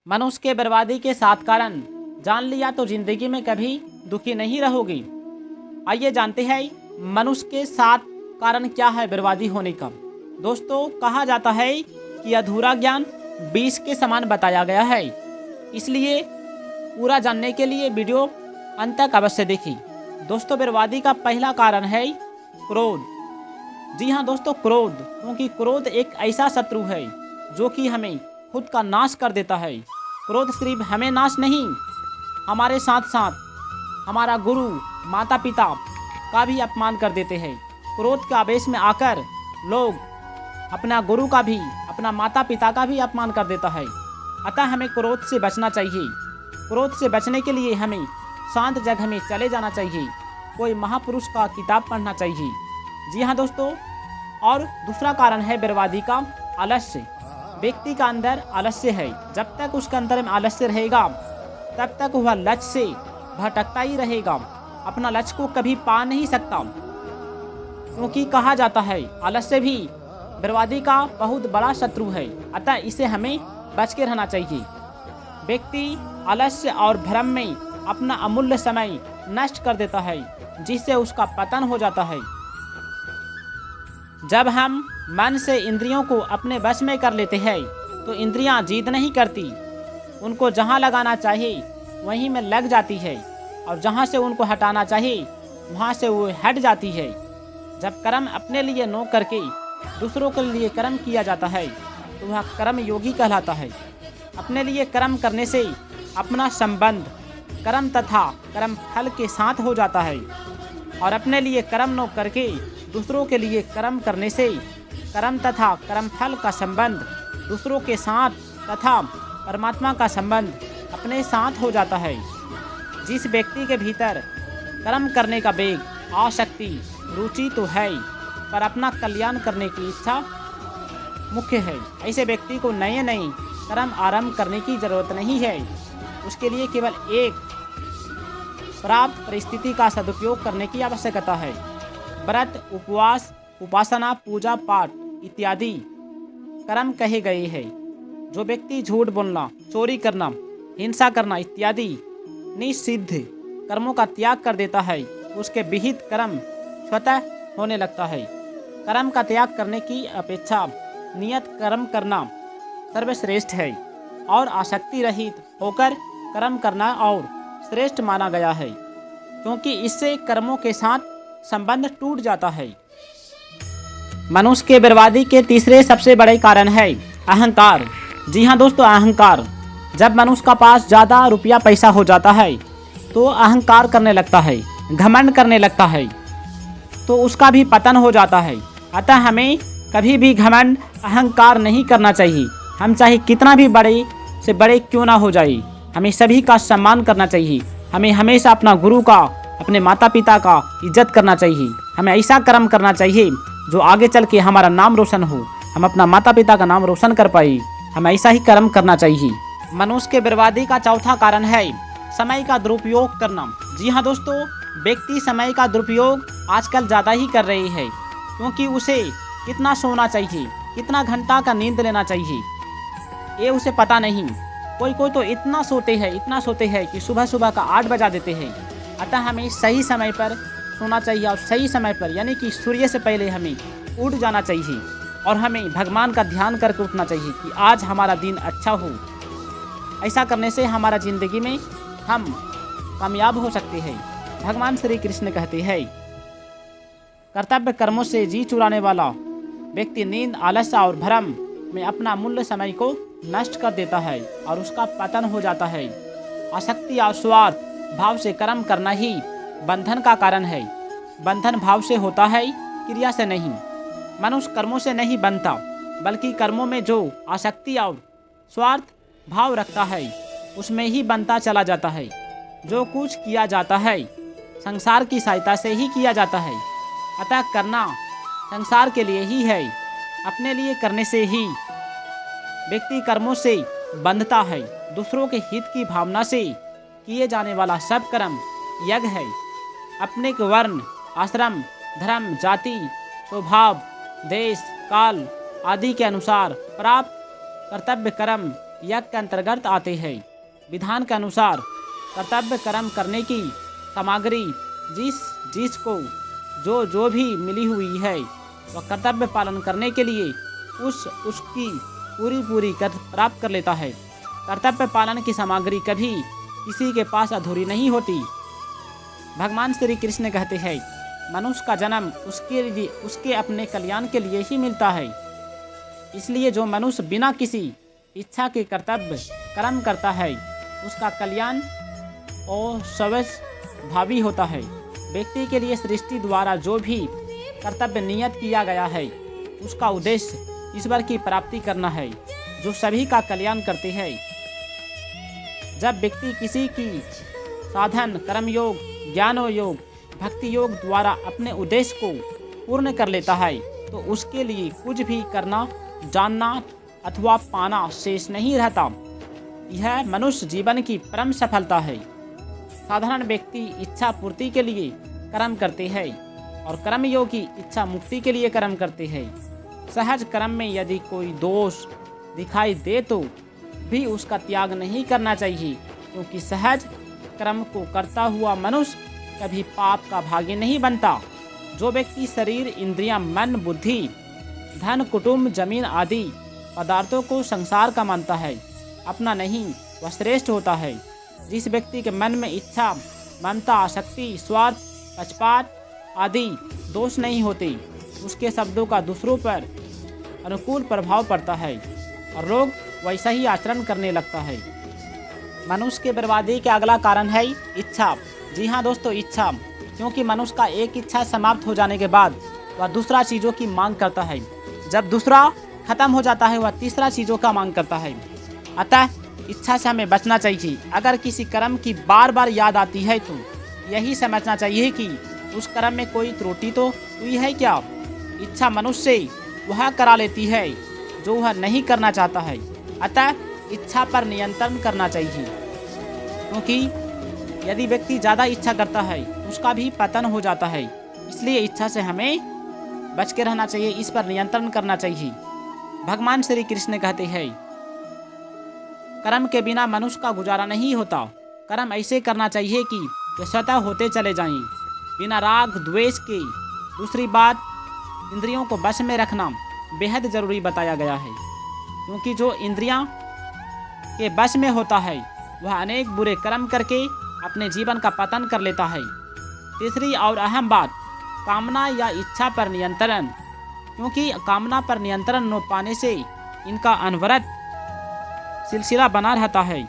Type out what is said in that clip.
मनुष्य के बर्बादी के 7 कारण जान लिया तो जिंदगी में कभी दुखी नहीं रहोगी। आइए जानते हैं मनुष्य के 7 कारण क्या है बर्बादी होने का। दोस्तों, कहा जाता है कि अधूरा ज्ञान 20 के समान बताया गया है, इसलिए पूरा जानने के लिए वीडियो अंत तक अवश्य देखिए। दोस्तों, बर्बादी का पहला कारण है क्रोध। जी हाँ दोस्तों, क्रोध, क्योंकि क्रोध एक ऐसा शत्रु है जो कि हमें खुद का नाश कर देता है। क्रोध सिर्फ हमें नाश नहीं, हमारे साथ साथ हमारा गुरु, माता पिता का भी अपमान कर देते हैं। क्रोध के आवेश में आकर लोग अपना गुरु का भी, अपना माता पिता का भी अपमान कर देता है। अतः हमें क्रोध से बचना चाहिए। क्रोध से बचने के लिए हमें शांत जगह में चले जाना चाहिए, कोई महापुरुष का किताब पढ़ना चाहिए। जी हाँ दोस्तों, और दूसरा कारण है बर्बादी का आलस्य। व्यक्ति का अंदर आलस्य है, जब तक उसके अंदर में आलस्य रहेगा तब तक वह लक्ष्य से भटकता ही रहेगा, अपना लक्ष्य को कभी पा नहीं सकता। क्योंकि कहा जाता है आलस्य भी बर्बादी का बहुत बड़ा शत्रु है, अतः इसे हमें बच के रहना चाहिए। व्यक्ति आलस्य और भ्रम में अपना अमूल्य समय नष्ट कर देता है, जिससे उसका पतन हो जाता है। जब हम मन से इंद्रियों को अपने वश में कर लेते हैं तो इंद्रियां जिद नहीं करती, उनको जहां लगाना चाहिए वहीं में लग जाती है, और जहां से उनको हटाना चाहिए वहां से वो हट जाती है। जब कर्म अपने लिए न करके दूसरों के लिए कर्म किया जाता है तो वह कर्म योगी कहलाता है। अपने लिए कर्म करने से अपना संबंध कर्म तथा कर्म फल के साथ हो जाता है, और अपने लिए कर्म न करके दूसरों के लिए कर्म करने से कर्म तथा कर्म फल का संबंध दूसरों के साथ तथा परमात्मा का संबंध अपने साथ हो जाता है। जिस व्यक्ति के भीतर कर्म करने का वेग, आसक्ति, रुचि तो है, पर अपना कल्याण करने की इच्छा मुख्य है, ऐसे व्यक्ति को नए नए कर्म आरंभ करने की जरूरत नहीं है। उसके लिए केवल एक प्राप्त परिस्थिति का सदुपयोग करने की आवश्यकता है। व्रत, उपवास, उपासना, पूजा पाठ इत्यादि कर्म कहे गए हैं। जो व्यक्ति झूठ बोलना, चोरी करना, हिंसा करना इत्यादि निषिद्ध कर्मों का त्याग कर देता है, उसके विहित कर्म स्वतः होने लगता है। कर्म का त्याग करने की अपेक्षा नियत कर्म करना सर्वश्रेष्ठ है, और आसक्ति रहित होकर कर्म करना और श्रेष्ठ माना गया है, क्योंकि इससे कर्मों के साथ संबंध टूट जाता है। मनुष्य के बर्बादी के तीसरे सबसे बड़े कारण है अहंकार। जी हाँ दोस्तों, अहंकार। जब मनुष्य का पास ज़्यादा रुपया पैसा हो जाता है तो अहंकार करने लगता है, घमंड करने लगता है, तो उसका भी पतन हो जाता है। अतः हमें कभी भी घमंड, अहंकार नहीं करना चाहिए। हम चाहे कितना भी बड़े से बड़े क्यों ना हो जाए, हमें सभी का सम्मान करना चाहिए। हमें हमेशा अपना गुरु का, अपने माता पिता का इज्जत करना चाहिए। हमें ऐसा कर्म करना चाहिए जो आगे चल के हमारा नाम रोशन हो, हम अपना माता पिता का नाम रोशन कर पाए। हमें ऐसा ही कर्म करना चाहिए। मनुष्य के बर्बादी का चौथा कारण है समय का दुरुपयोग करना। जी हाँ दोस्तों, व्यक्ति समय का दुरुपयोग आजकल ज़्यादा ही कर रहे हैं, क्योंकि उसे कितना सोना चाहिए, कितना घंटा का नींद लेना चाहिए, ये उसे पता नहीं। कोई कोई तो इतना सोते हैं कि सुबह सुबह का 8 बजा देते हैं। अतः हमें सही समय पर सोना चाहिए, और सही समय पर यानी कि सूर्य से पहले हमें उठ जाना चाहिए, और हमें भगवान का ध्यान करके उठना चाहिए कि आज हमारा दिन अच्छा हो। ऐसा करने से हमारा ज़िंदगी में हम कामयाब हो सकते हैं। भगवान श्री कृष्ण कहते हैं, कर्तव्य कर्मों से जी चुराने वाला व्यक्ति नींद, आलस्य और भ्रम में अपना मूल्य समय को नष्ट कर देता है, और उसका पतन हो जाता है। आसक्ति और स्वार्थ भाव से कर्म करना ही बंधन का कारण है। बंधन भाव से होता है, क्रिया से नहीं। मनुष्य कर्मों से नहीं बनता, बल्कि कर्मों में जो आसक्ति और स्वार्थ भाव रखता है उसमें ही बनता चला जाता है। जो कुछ किया जाता है संसार की सहायता से ही किया जाता है, अतः करना संसार के लिए ही है। अपने लिए करने से ही व्यक्ति कर्मों से बंधता है। दूसरों के हित की भावना से किए जाने वाला सब कर्म यज्ञ है। अपने के वर्ण, आश्रम, धर्म, जाति, स्वभाव, देश, काल आदि के अनुसार प्राप्त कर्तव्य कर्म यज्ञ के अंतर्गत आते हैं। विधान के अनुसार कर्तव्य कर्म करने की सामग्री जिसको जो भी मिली हुई है वह कर्तव्य पालन करने के लिए उसकी पूरी कर प्राप्त कर लेता है। कर्तव्य पालन की सामग्री कभी किसी के पास अधूरी नहीं होती। भगवान श्री कृष्ण कहते हैं मनुष्य का जन्म उसके अपने कल्याण के लिए ही मिलता है। इसलिए जो मनुष्य बिना किसी इच्छा के कर्तव्य कर्म करता है उसका कल्याण और स्वयं भावी होता है। व्यक्ति के लिए सृष्टि द्वारा जो भी कर्तव्य नियत किया गया है उसका उद्देश्य ईश्वर की प्राप्ति करना है जो सभी का कल्याण करते हैं। जब व्यक्ति किसी की साधन कर्मयोग ज्ञानयोग भक्ति योग द्वारा अपने उद्देश्य को पूर्ण कर लेता है तो उसके लिए कुछ भी करना जानना अथवा पाना शेष नहीं रहता। यह मनुष्य जीवन की परम सफलता है। साधारण व्यक्ति इच्छा पूर्ति के लिए कर्म करते हैं और कर्मयोगी इच्छा मुक्ति के लिए कर्म करते हैं। सहज कर्म में यदि कोई दोष दिखाई दे तो भी उसका त्याग नहीं करना चाहिए, क्योंकि सहज कर्म को करता हुआ मनुष्य कभी पाप का भागी नहीं बनता। जो व्यक्ति शरीर इंद्रियां मन बुद्धि धन कुटुंब जमीन आदि पदार्थों को संसार का मानता है अपना नहीं वह श्रेष्ठ होता है। जिस व्यक्ति के मन में इच्छा ममता आसक्ति स्वार्थ पक्षपात आदि दोष नहीं होते उसके शब्दों का दूसरों पर अनुकूल प्रभाव पड़ता है और लोग वैसा ही आचरण करने लगता है। मनुष्य के बर्बादी का अगला कारण है इच्छा। जी हाँ दोस्तों, इच्छा, क्योंकि मनुष्य का एक इच्छा समाप्त हो जाने के बाद वह दूसरा चीज़ों की मांग करता है। जब दूसरा खत्म हो जाता है वह तीसरा चीज़ों का मांग करता है। अतः इच्छा से हमें बचना चाहिए। अगर किसी कर्म की बार बार याद आती है तो यही समझना चाहिए कि उस कर्म में कोई त्रुटि तो हुई है क्या। इच्छा मनुष्य से वह करा लेती है जो वह नहीं करना चाहता है। अतः इच्छा पर नियंत्रण करना चाहिए, क्योंकि यदि व्यक्ति ज़्यादा इच्छा करता है उसका भी पतन हो जाता है। इसलिए इच्छा से हमें बच के रहना चाहिए, इस पर नियंत्रण करना चाहिए। भगवान श्री कृष्ण कहते हैं कर्म के बिना मनुष्य का गुजारा नहीं होता। कर्म ऐसे करना चाहिए कि वे स्वतः होते चले जाएं, बिना राग द्वेष के। दूसरी बात, इंद्रियों को वश में रखना बेहद ज़रूरी बताया गया है, क्योंकि जो इंद्रियां के वश में होता है वह अनेक बुरे कर्म करके अपने जीवन का पतन कर लेता है। तीसरी और अहम बात, कामना या इच्छा पर नियंत्रण, क्योंकि कामना पर नियंत्रण न पाने से इनका अनवरत सिलसिला बना रहता है।